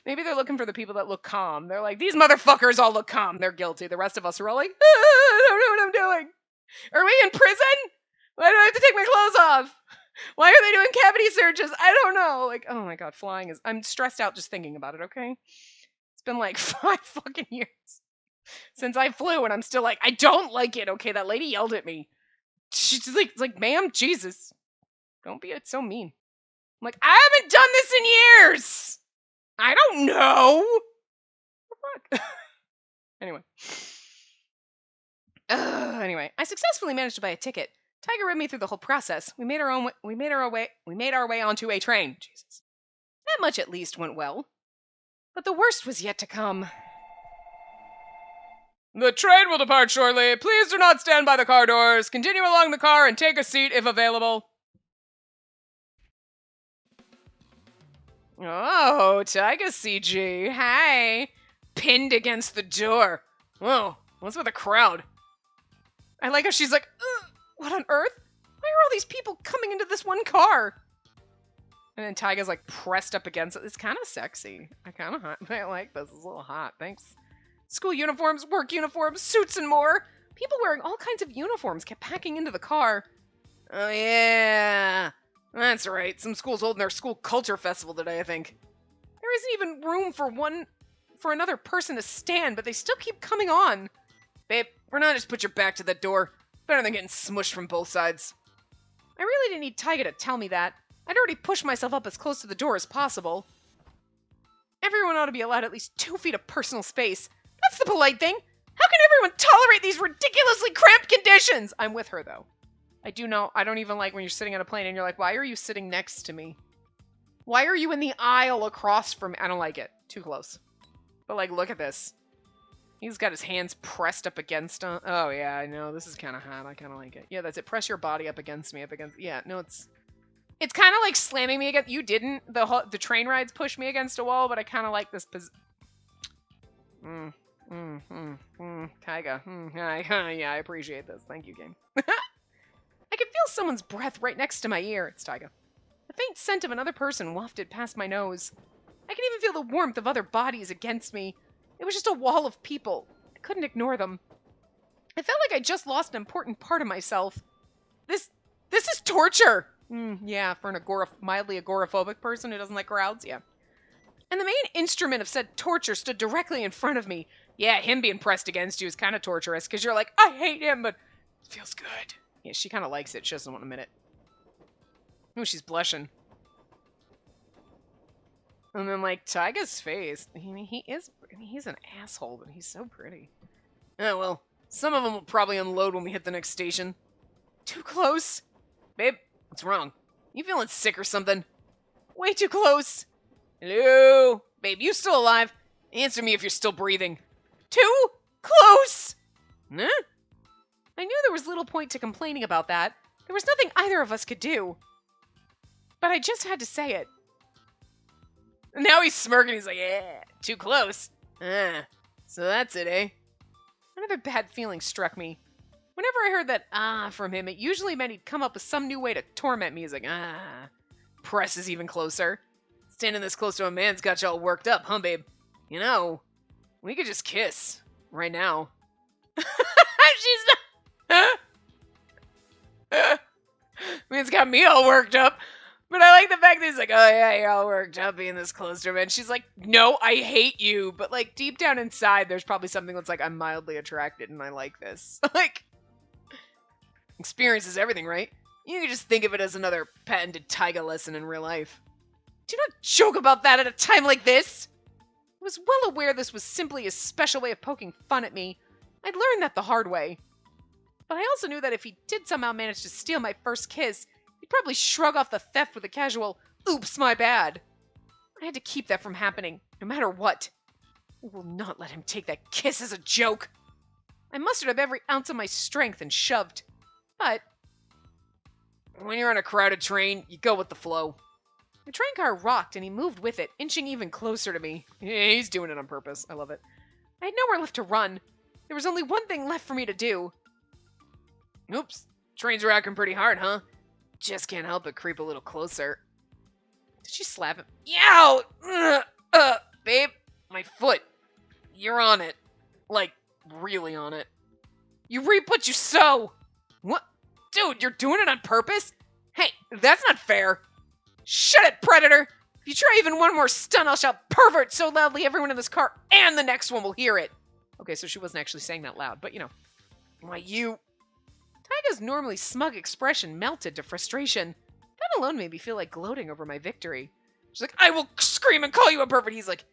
maybe they're looking for the people that look calm. They're like, these motherfuckers all look calm. They're guilty. The rest of us are all like, I don't know what I'm doing. Are we in prison? Why do I have to take my clothes off? Why are they doing cavity searches? I don't know. Like, oh my God, flying is... I'm stressed out just thinking about it, okay? It's been like 5 fucking years since I flew, and I'm still like, I don't like it, okay? That lady yelled at me. She's like, ma'am, Jesus. Don't be so mean. I'm like, I haven't done this in years! I don't know! What the fuck? Anyway, I successfully managed to buy a ticket. Tiger read me through the whole process. We made our way onto a train. Jesus. That much at least went well. But the worst was yet to come. The train will depart shortly. Please do not stand by the car doors. Continue along the car and take a seat if available. Oh, Tiger CG. Hi. Pinned against the door. Whoa, what's with the crowd? I like how she's like, ugh. What on earth? Why are all these people coming into this one car? And then Tyga's like pressed up against it. It's kind of sexy. I like this. It's a little hot. Thanks. School uniforms, work uniforms, suits and more. People wearing all kinds of uniforms kept packing into the car. Oh yeah. That's right. Some schools holding their school culture festival today, I think. There isn't even room for another person to stand, but they still keep coming on. Babe, why not just put your back to the door? Better than getting smushed from both sides. I really didn't need Tyga to tell me that. I'd already pushed myself up as close to the door as possible. Everyone ought to be allowed at least 2 feet of personal space. That's the polite thing. How can everyone tolerate these ridiculously cramped conditions? I'm with her, though. I don't even like when you're sitting on a plane and you're like, why are you sitting next to me? Why are you in the aisle across from me? I don't like it. Too close. But, like, look at this. He's got his hands pressed up against him. Oh, yeah, I know. This is kind of hot. I kind of like it. Yeah, that's it. Press your body up against me. Yeah, no, it's kind of like slamming me against... You didn't. The train rides pushed me against a wall, but I kind of like this Tyga. Yeah, I appreciate this. Thank you, game. I can feel someone's breath right next to my ear. It's Tyga. The faint scent of another person wafted past my nose. I can even feel the warmth of other bodies against me. It was just a wall of people. I couldn't ignore them. I felt like I just lost an important part of myself. This is torture. Yeah, for an mildly agoraphobic person who doesn't like crowds, yeah. And the main instrument of said torture stood directly in front of me. Yeah, him being pressed against you is kind of torturous, because you're like, I hate him, but it feels good. Yeah, she kind of likes it. She doesn't want to admit it. Ooh, she's blushing. And then, like, Tyga's face. He's an asshole, but he's so pretty. Oh, well. Some of them will probably unload when we hit the next station. Too close? Babe, what's wrong? You feeling sick or something? Way too close. Hello? Babe, you still alive? Answer me if you're still breathing. Too close? Huh? I knew there was little point to complaining about that. There was nothing either of us could do. But I just had to say it. And now he's smirking. He's like, yeah, too close. So that's it, eh? Another bad feeling struck me. Whenever I heard that from him, it usually meant he'd come up with some new way to torment me. He's like, presses even closer. Standing this close to a man's got you all worked up, huh, babe? You know, We could just kiss. Right now. She's not... I mean, it's got me all worked up. But I like the fact that he's like, oh yeah, you're all worked up being this close to him. And she's like, no, I hate you. But like deep down inside, there's probably something that's like, I'm mildly attracted and I like this. Like, experience is everything, right? You can just think of it as another patented taiga lesson in real life. Do not joke about that at a time like this. I was well aware this was simply a special way of poking fun at me. I'd learned that the hard way. But I also knew that if he did somehow manage to steal my first kiss, he'd probably shrug off the theft with a casual, oops, my bad. I had to keep that from happening, no matter what. I will not let him take that kiss as a joke. I mustered up every ounce of my strength and shoved. But when you're on a crowded train, you go with the flow. The train car rocked and he moved with it, inching even closer to me. Yeah, he's doing it on purpose. I love it. I had nowhere left to run. There was only one thing left for me to do. Oops, train's rocking pretty hard, huh? Just can't help but creep a little closer. Did she slap him? Yow! Babe, my foot. You're on it. Like, really on it. You reap what you sow! What? Dude, you're doing it on purpose? Hey, that's not fair. Shut it, Predator! If you try even one more stunt, I'll shout pervert so loudly everyone in this car and the next one will hear it. Okay, so she wasn't actually saying that loud, but you know. Why, you... Taiga's normally smug expression melted to frustration. That alone made me feel like gloating over my victory. She's like, I will scream and call you a pervert. He's like,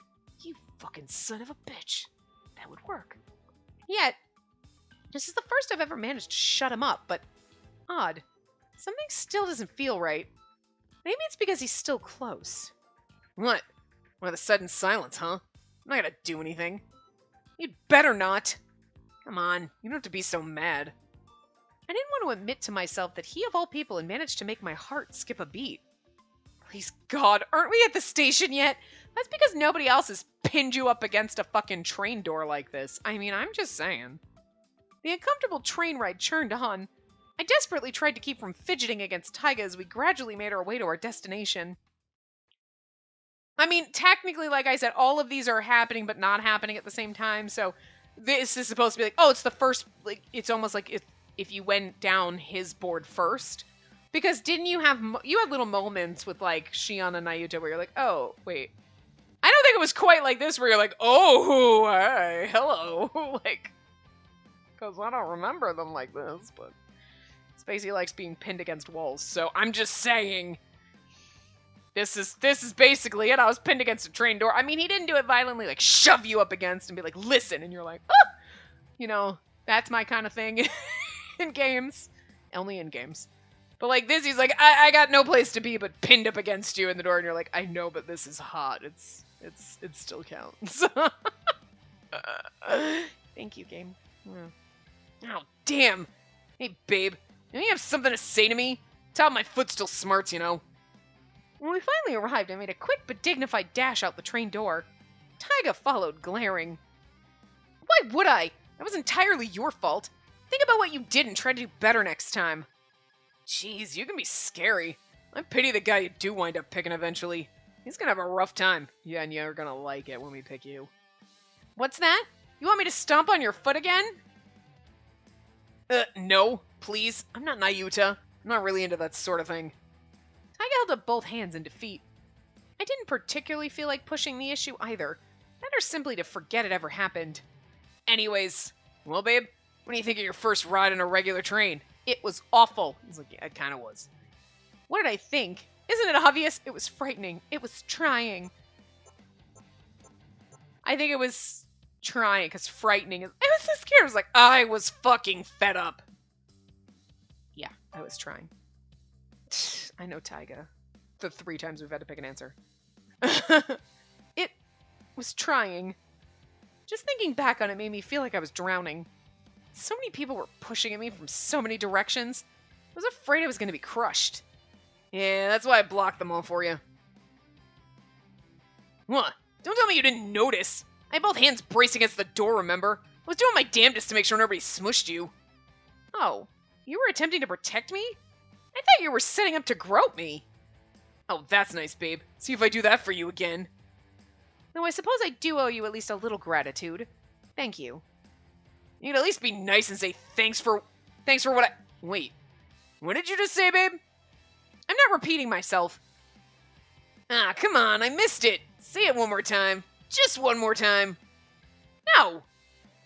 you fucking son of a bitch. That would work. Yet, this is the first I've ever managed to shut him up, but odd. Something still doesn't feel right. Maybe it's because he's still close. What? Why the sudden silence, huh? I'm not gonna do anything. You'd better not. Come on, you don't have to be so mad. I didn't want to admit to myself that he of all people had managed to make my heart skip a beat. Please God, aren't we at the station yet? That's because nobody else has pinned you up against a fucking train door like this. I mean, I'm just saying. The uncomfortable train ride churned on. I desperately tried to keep from fidgeting against Taiga as we gradually made our way to our destination. I mean, technically, like I said, all of these are happening but not happening at the same time, so this is supposed to be like, oh, it's the first, like, it's almost like if you went down his board first. Because didn't you have, you had little moments with, like, Shion and Nayuta where you're like, oh, wait. I don't think it was quite like this where you're like, oh, hi, hello. Like, because I don't remember them like this, but Spacey likes being pinned against walls, so I'm just saying. This is basically it. I was pinned against a train door. I mean, he didn't do it violently, like shove you up against and be like, listen, and you're like, ah! You know, that's my kind of thing in games. Only in games. But like this, he's like, I got no place to be but pinned up against you in the door, and you're like, I know, but this is hot. It still counts. Thank you, game. Yeah. Oh, damn. Hey, babe. Don't you have something to say to me? Tell him my foot still smarts, you know. When we finally arrived, I made a quick but dignified dash out the train door. Taiga followed, glaring. Why would I? That was entirely your fault. Think about what you did and try to do better next time. Jeez, you can be scary. I pity the guy you do wind up picking eventually. He's gonna have a rough time. Yeah, and you're gonna like it when we pick you. What's that? You want me to stomp on your foot again? No, please. I'm not Nayuta. I'm not really into that sort of thing. Taiga held up both hands in defeat. I didn't particularly feel like pushing the issue either. Better simply to forget it ever happened. Anyways, well, babe, what do you think of your first ride on a regular train? It was awful. He's like, yeah, it kind of was. What did I think? Isn't it obvious? It was frightening. It was trying. I think it was trying, because frightening is... I was so scared. I was like, I was fucking fed up. Yeah, I was trying. I know Taiga. The 3 times we've had to pick an answer. It was trying. Just thinking back on it made me feel like I was drowning. So many people were pushing at me from so many directions. I was afraid I was going to be crushed. Yeah, that's why I blocked them all for you. What? Don't tell me you didn't notice. I had both hands braced against the door, remember? I was doing my damnedest to make sure nobody smushed you. Oh, you were attempting to protect me? I thought you were setting up to grope me. Oh, that's nice, babe. See if I do that for you again. Though I suppose I do owe you at least a little gratitude. Thank you. You'd at least be nice and say thanks for what I... Wait, what did you just say, babe? I'm not repeating myself. Ah, come on, I missed it. Say it one more time. Just one more time. No!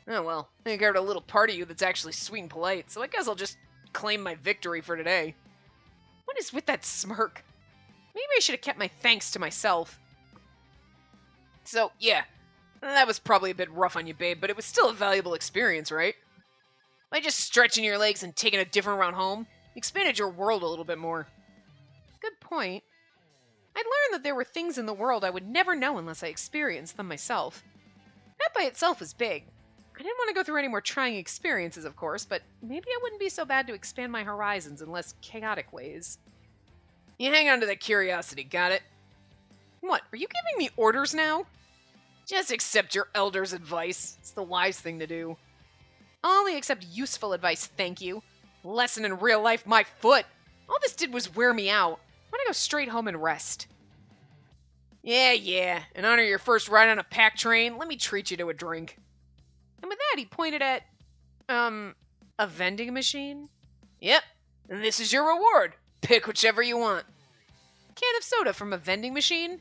Oh well, I think I heard a little part of you that's actually sweet and polite, so I guess I'll just claim my victory for today. What is with that smirk? Maybe I should have kept my thanks to myself. So, yeah, that was probably a bit rough on you, babe, but it was still a valuable experience, right? By just stretching your legs and taking a different route home, you expanded your world a little bit more. Good point. I'd learned that there were things in the world I would never know unless I experienced them myself. That by itself was big. I didn't want to go through any more trying experiences, of course, but maybe I wouldn't be so bad to expand my horizons in less chaotic ways. You hang on to that curiosity, got it? What, are you giving me orders now? Just accept your elder's advice. It's the wise thing to do. I'll only accept useful advice, thank you. Lesson in real life, my foot. All this did was wear me out. I want to go straight home and rest. Yeah. In honor of your first ride on a pack train, let me treat you to a drink. And with that, he pointed at, a vending machine? Yep, and this is your reward. Pick whichever you want. Can of soda from a vending machine?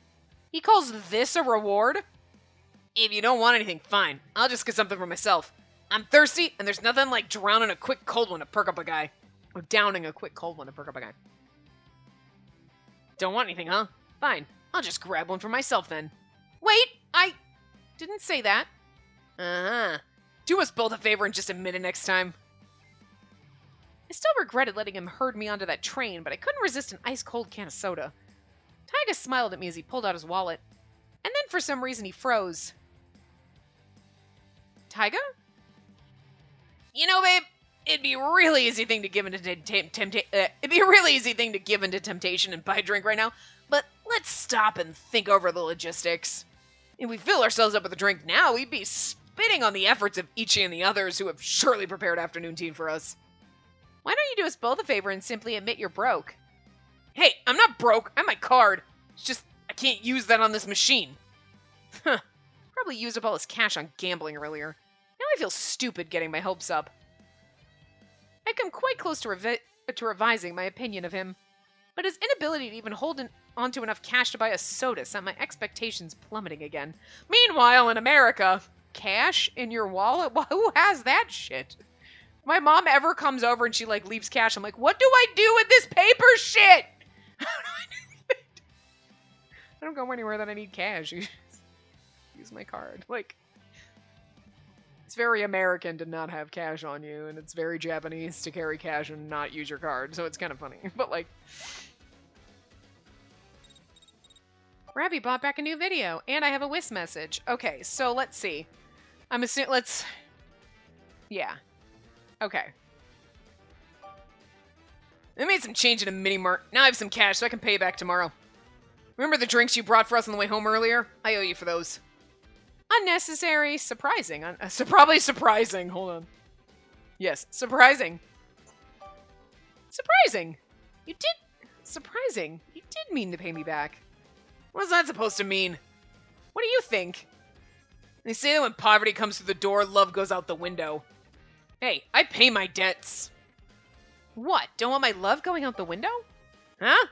He calls this a reward? If you don't want anything, fine. I'll just get something for myself. I'm thirsty, and there's nothing like drowning a quick cold one to perk up a guy. Or downing a quick cold one to perk up a guy. Don't want anything, huh? Fine. I'll just grab one for myself then. Wait, I didn't say that. Uh-huh. Do us both a favor and just admit it next time. I still regretted letting him herd me onto that train, but I couldn't resist an ice-cold can of soda. Tyga smiled at me as he pulled out his wallet. And then for some reason he froze. Tyga? You know, babe, it'd be a really easy thing to give into temptation and buy a drink right now, but let's stop and think over the logistics. If we fill ourselves up with a drink now, we'd be spitting on the efforts of Ichi and the others who have surely prepared afternoon tea for us. Why don't you do us both a favor and simply admit you're broke? Hey, I'm not broke. I have my card. It's just I can't use that on this machine. Huh. Probably used up all his cash on gambling earlier. Now I feel stupid getting my hopes up. I'd come quite close to revising my opinion of him, but his inability to even hold onto enough cash to buy a soda sent my expectations plummeting again. Meanwhile, in America, cash in your wallet? Well, who has that shit? My mom ever comes over and she leaves cash, I'm like, what do I do with this paper shit? I don't go anywhere that I need cash. Use my card. It's very American to not have cash on you, and it's very Japanese to carry cash and not use your card, so it's kind of funny. But Rabby bought back a new video, and I have a Whis message. Okay, so let's see. I'm assuming, yeah. Okay. I made some change in a mini mart. Now I have some cash so I can pay you back tomorrow. Remember the drinks you brought for us on the way home earlier? I owe you for those. Unnecessary, surprising. Probably surprising. Hold on. Yes, surprising. Surprising. Surprising. You did mean to pay me back. What's that supposed to mean? What do you think? They say that when poverty comes through the door, love goes out the window. Hey, I pay my debts. What? Don't want my love going out the window? Huh?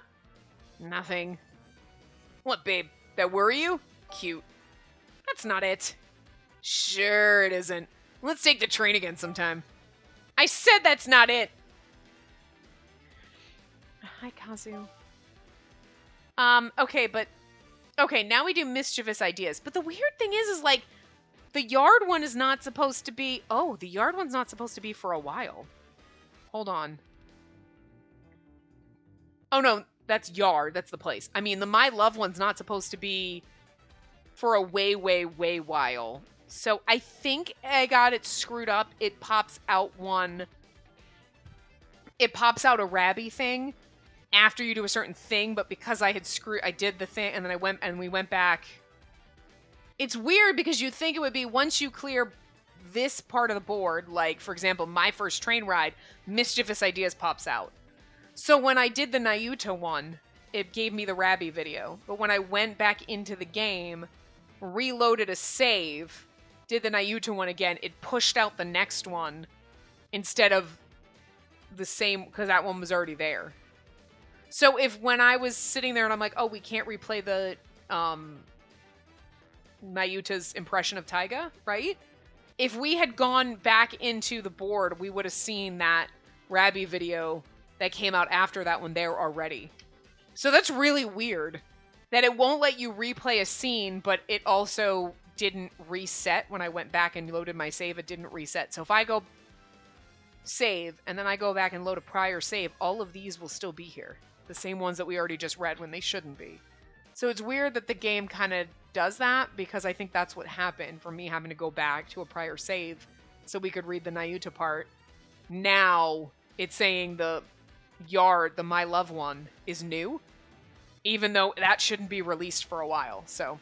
Nothing. What, babe? That worry you? Cute. That's not it. Sure it isn't. Let's take the train again sometime. I said that's not it. Hi, Kazu. Okay, now we do mischievous ideas. But the weird thing is the yard one is not supposed to be... Oh, the yard one's not supposed to be for a while. Hold on. Oh, no, that's yard. That's the place. I mean, the My Love one's not supposed to be for a way, way, way while. So I think I got it screwed up. It pops out a Rabby thing after you do a certain thing, but because I did the thing, and then we went back. It's weird because you'd think it would be once you clear this part of the board, like, for example, my first train ride, Mischievous Ideas pops out. So when I did the Nayuta one, it gave me the Rabby video. But when I went back into the game, reloaded a save, did the Nayuta one again, it pushed out the next one instead of the same, because that one was already there. So if when I was sitting there and I'm like, oh, we can't replay the Nayuta's impression of Taiga, right? If we had gone back into the board, we would have seen that Rabby video that came out after that one there already. So that's really weird that it won't let you replay a scene, but it also didn't reset when I went back and loaded my save. It didn't reset. So if I go save and then I go back and load a prior save, all of these will still be here. The same ones that we already just read when they shouldn't be. So it's weird that the game kind of does that, because I think that's what happened for me having to go back to a prior save so we could read the Nayuta part. Now it's saying the Yard, the My Love one, is new, even though that shouldn't be released for a while. So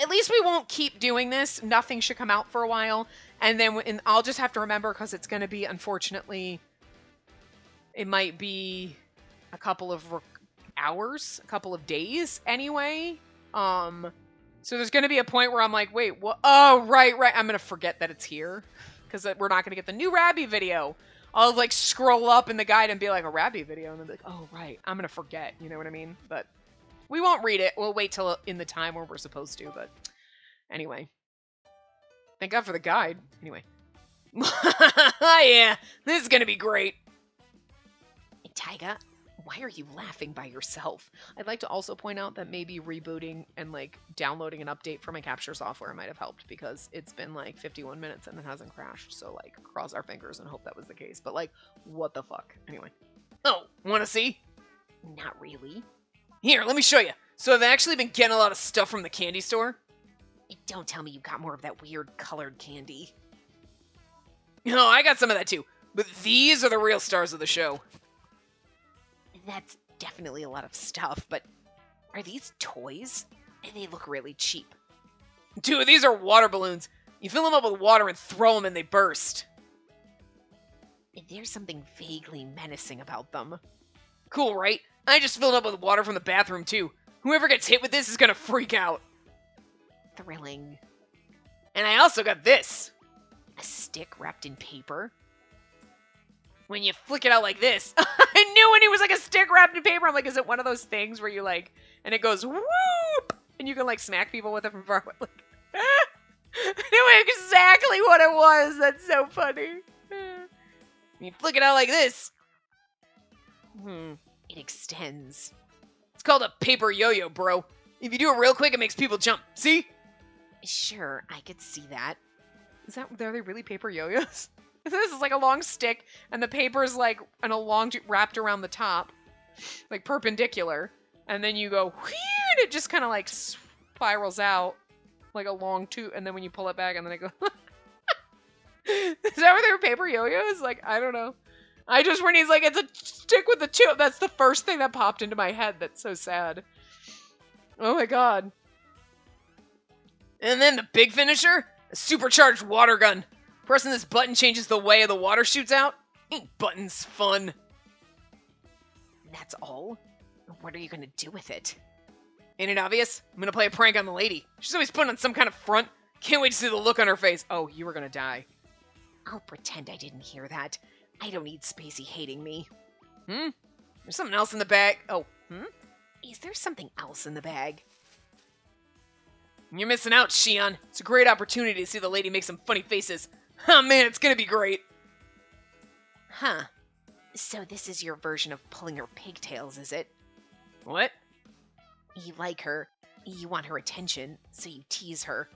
at least we won't keep doing this. Nothing should come out for a while. And then I'll just have to remember, because it's going to be, unfortunately, it might be a couple of hours, a couple of days anyway. So there's going to be a point where I'm like, wait, what? Oh, right. I'm going to forget that it's here, because we're not going to get the new Rabby video. I'll like scroll up in the guide and be like, a Rabby video, and then be like, oh, right. I'm going to forget. You know what I mean? But we won't read it. We'll wait till in the time where we're supposed to. But anyway, thank God for the guide. Anyway. Yeah, this is going to be great. Taiga, why are you laughing by yourself? I'd like to also point out that maybe rebooting and like downloading an update for my capture software might have helped, because it's been like 51 minutes and it hasn't crashed. So like, cross our fingers and hope that was the case. But like, what the fuck? Anyway. Oh, want to see? Not really. Here, let me show you. So I've actually been getting a lot of stuff from the candy store. Don't tell me you got more of that weird colored candy. No, I got some of that too. But these are the real stars of the show. That's definitely a lot of stuff, but are these toys? They look really cheap. Dude, these are water balloons. You fill them up with water and throw them and they burst. There's something vaguely menacing about them. Cool, right? I just filled up with water from the bathroom too. Whoever gets hit with this is gonna freak out. Thrilling. And I also got this. A stick wrapped in paper. When you flick it out like this. I knew when it was like a stick wrapped in paper. I'm like, is it one of those things where you like, and it goes whoop, and you can like smack people with it from far away? Like, I knew exactly what it was. That's so funny. You flick it out like this. It extends. It's called a paper yo-yo, bro. If you do it real quick, it makes people jump. See? Sure, I could see that. Are they really paper yo-yos? This is like a long stick, and the paper's like an wrapped around the top, like perpendicular, and then you go, and it just kind of like spirals out like a long tube, and then when you pull it back, and then it goes. Is that what they were, paper yo-yos? Like, I don't know. I just, when he's like, it's a stick with the tube, that's the first thing that popped into my head. That's so sad. Oh my god. And then the big finisher, a supercharged water gun. Pressing this button changes the way the water shoots out. Ain't buttons fun? That's all? What are you gonna do with it? Ain't it obvious? I'm gonna play a prank on the lady. She's always putting on some kind of front. Can't wait to see the look on her face. Oh, you were gonna die. I'll pretend I didn't hear that. I don't need Spacey hating me. There's something else in the bag. Oh, Is there something else in the bag? You're missing out, Shion. It's a great opportunity to see the lady make some funny faces. Oh man, it's gonna be great. Huh. So this is your version of pulling her pigtails, is it? What? You like her. You want her attention, so you tease her.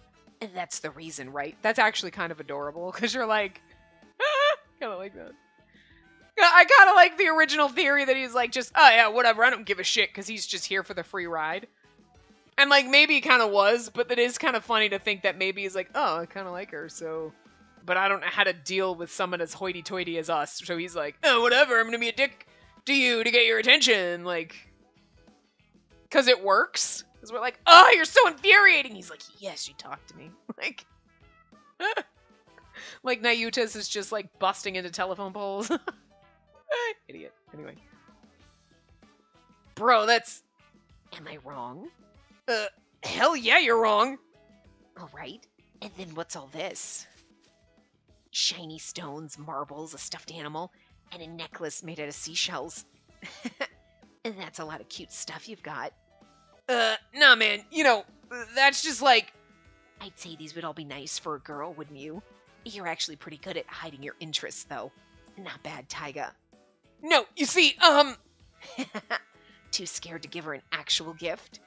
That's the reason, right? That's actually kind of adorable, because you're like... kind of like that. I kind of like the original theory that he's like just, oh yeah, whatever, I don't give a shit, because he's just here for the free ride. And like, maybe he kind of was, but it is kind of funny to think that maybe he's like, oh, I kind of like her, so... But I don't know how to deal with someone as hoity-toity as us. So he's like, oh, whatever, I'm gonna be a dick to you to get your attention. Like, because it works. Because we're like, oh, you're so infuriating. He's like, yes, you talk to me. Like, like Nayuta's is just like busting into telephone poles. Idiot. Anyway. Bro, that's... Am I wrong? Hell yeah, you're wrong. All right. And then what's all this? Shiny stones, marbles, a stuffed animal, and a necklace made out of seashells. And that's a lot of cute stuff you've got. Nah, man. You know, that's just like... I'd say these would all be nice for a girl, wouldn't you? You're actually pretty good at hiding your interests, though. Not bad, Tyga. No, you see, Too scared to give her an actual gift?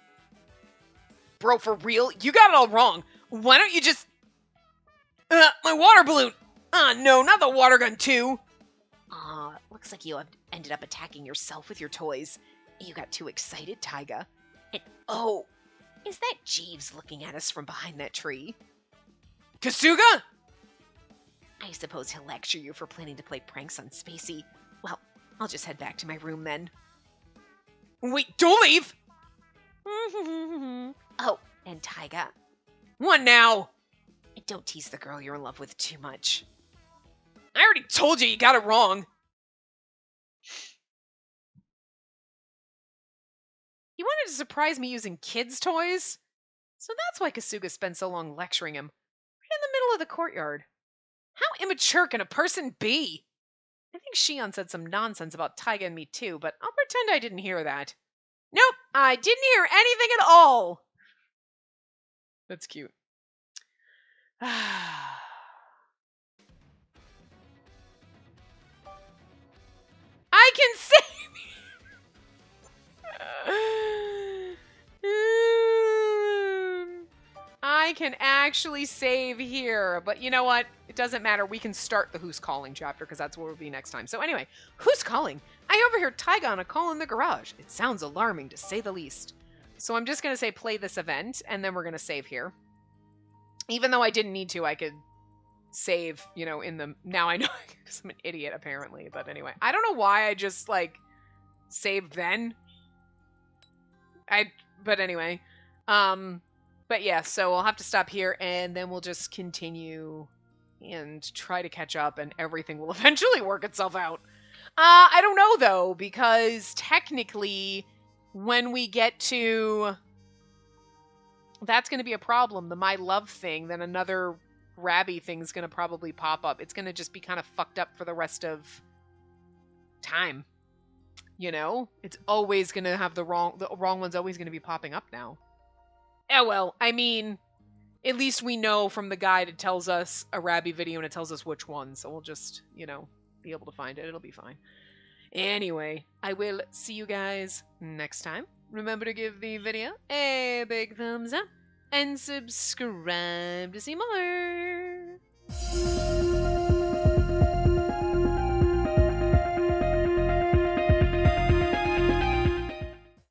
Bro, for real? You got it all wrong. Why don't you just... my water balloon! No, not the water gun, too! Aw, looks like you have ended up attacking yourself with your toys. You got too excited, Tyga. And oh, is that Jeeves looking at us from behind that tree? Kasuga? I suppose he'll lecture you for planning to play pranks on Spacey. Well, I'll just head back to my room then. Wait, don't leave! Oh, and Tyga. What now? Don't tease the girl you're in love with too much. I already told you got it wrong. He wanted to surprise me using kids' toys? So that's why Kasuga spent so long lecturing him. Right in the middle of the courtyard. How immature can a person be? I think Shion said some nonsense about Tyga and me too, but I'll pretend I didn't hear that. Nope, I didn't hear anything at all. That's cute. I can save I can actually save here, but you know what? It doesn't matter. We can start the Who's Calling chapter because that's where we'll be next time. So anyway, Who's Calling? I overhear Tyga on a call in the garage. It sounds alarming to say the least. So I'm just going to say play this event, and then we're going to save here. Even though I didn't need to, I could save, you know, in the... Now I know because I'm an idiot, apparently. But anyway, I don't know why I just, like, saved then. But anyway. But yeah, so I'll have to stop here, and then we'll just continue and try to catch up, and everything will eventually work itself out. I don't know, though, because technically, when we get to... That's going to be a problem, the My Love thing, then another Rabby thing's going to probably pop up. It's going to just be kind of fucked up for the rest of time. You know? It's always going to have the wrong one's always going to be popping up now. Oh, well, I mean, at least we know from the guide it tells us a Rabby video and it tells us which one, so we'll just, you know, be able to find it. It'll be fine. Anyway, I will see you guys next time. Remember to give the video a big thumbs up and subscribe to see more.